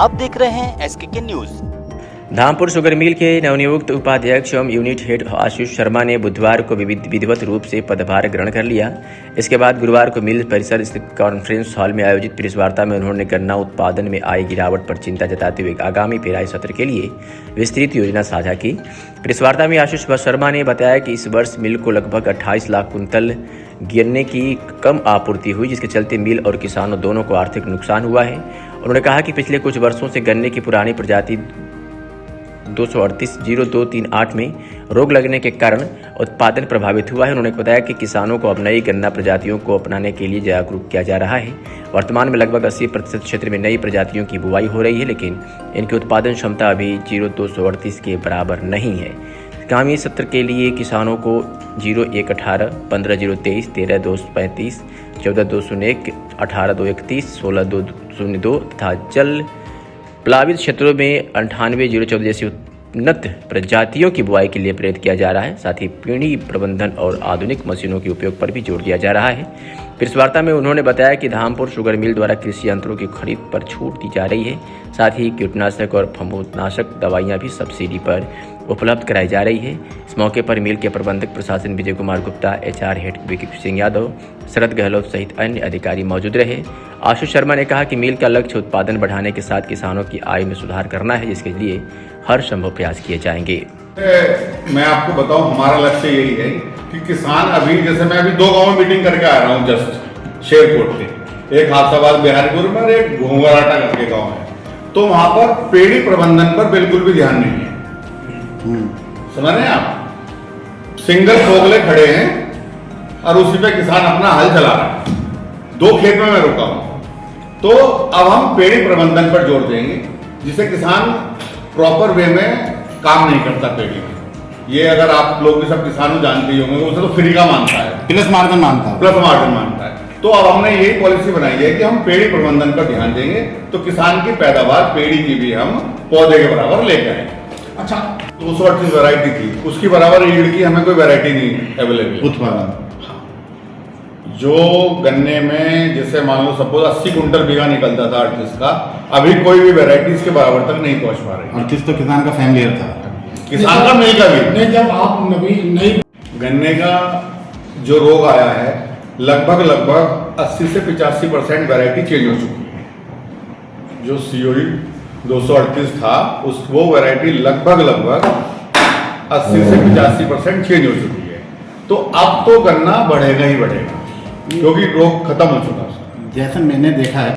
आप देख रहे हैं SKK news. Dhampur sugar mill के नवनियुक्त उपाध्यक्ष एवं यूनिट हेड आशीष शर्मा ने बुधवार को विधिवत रूप से पदभार ग्रहण कर लिया। इसके बाद गुरुवार को मिल परिसर स्थित कॉन्फ्रेंस हॉल में आयोजित प्रेस वार्ता में उन्होंने गन्ना उत्पादन में आई गिरावट पर चिंता जताते हुए आगामी पेराई सत्र के लिए विस्तृत योजना साझा की। प्रेस वार्ता में आशीष शर्मा ने बताया कि इस वर्ष मिल को लगभग 28 लाख कुंतल गन्ने की कम आपूर्ति हुई, जिसके चलते मिल और किसानों दोनों को आर्थिक नुकसान हुआ है। उन्होंने कहा कि पिछले कुछ वर्षों से गन्ने की पुरानी प्रजाति 238-0238 में रोग लगने के कारण उत्पादन प्रभावित हुआ है। उन्होंने बताया कि किसानों को अब नई गन्ना प्रजातियों को अपनाने के लिए जागरूक किया जा रहा है। वर्तमान में लगभग 80% क्षेत्र में नई प्रजातियों की बुवाई हो रही है, लेकिन इनकी उत्पादन क्षमता अभी 0238 के बराबर नहीं है। आगामी सत्र के लिए किसानों को 0118, 15023, 13235, 14201, 18231, 16202 तथा जल प्लावित क्षेत्रों में 9804 जैसी उन्नत प्रजातियों की बुआई के लिए प्रेरित किया जा रहा है। साथ ही पीढ़ी प्रबंधन और आधुनिक मशीनों के उपयोग पर भी जोर दिया जा रहा है। प्रेस वार्ता में उन्होंने बताया कि धामपुर शुगर मिल द्वारा कृषि यंत्रों की खरीद पर छूट दी जा रही है। साथ ही कीटनाशक और फफूंदनाशक दवाइयां भी सब्सिडी पर उपलब्ध कराई जा रही है। इस मौके पर मिल के प्रबंधक प्रशासन विजय कुमार गुप्ता, HR हेड विकी सिंह यादव, शरद गहलोत सहित अन्य अधिकारी मौजूद रहे। आशीष शर्मा ने कहा कि मिल का लक्ष्य उत्पादन बढ़ाने के साथ किसानों की आय में सुधार करना है, जिसके लिए हर संभव प्रयास किए जाएंगे। मैं आपको बताऊं, हमारा लक्ष्य यही है कि किसान अभी, जैसे मैं अभी 2 गांव में मीटिंग करके आ रहा हूं, जस्ट शेरकोट पे, एक हाथाबाद बिहारीपुर में और एक घोंगराटा करके गांव है। तो वहां पर पेड़ी प्रबंधन पर बिल्कुल भी ध्यान नहीं है। समझ रहे हैं आप? सिंगल फोगले खड़े हैं और उसी पे किसान अपना हल चला रहा है। 2 खेत में मैं रुका हूं। तो अब हम पेड़ी प्रबंधन पर जोर देंगे, जिससे किसान प्रॉपर वे में काम नहीं करता पेड़ी में। ये अगर आप लोग भी सब किसानों जानते ही होंगे, उसे तो फ्री का मानता है, प्लस मार्जिन मानता है। तो अब हमने यही पॉलिसी बनाई है कि हम पेड़ी प्रबंधन पर ध्यान देंगे, तो किसान की पैदावार पेड़ी की भी हम पौधे के बराबर लेके आएंगे। अच्छा, 238 वैरायटी थी, उसकी बराबर ईल्ड की हमें कोई वैरायटी नहीं अवेलेबल उत्पादन। जो गन्ने में जैसे मान लो सपोज 80 कुंटल बीघा निकलता था 38 का, अभी कोई भी वैरायटी इसके बराबर तक नहीं पहुंच पा रही। 38 तो किसान का फैमिली था, किसान का नहीं का भी नहीं। जब आप नई गन्ने का जो रोग आया है, लगभग 80 से 85% वैरायटी चेंज हो चुकी है। जो COE 238 था, वो वैरायटी लगभग 80 से 85% चेंज हो चुकी है। तो अब तो गन्ना बढ़ेगा ही बढ़ेगा, क्योंकि रोग खत्म हो चुका है। जैसे मैंने देखा है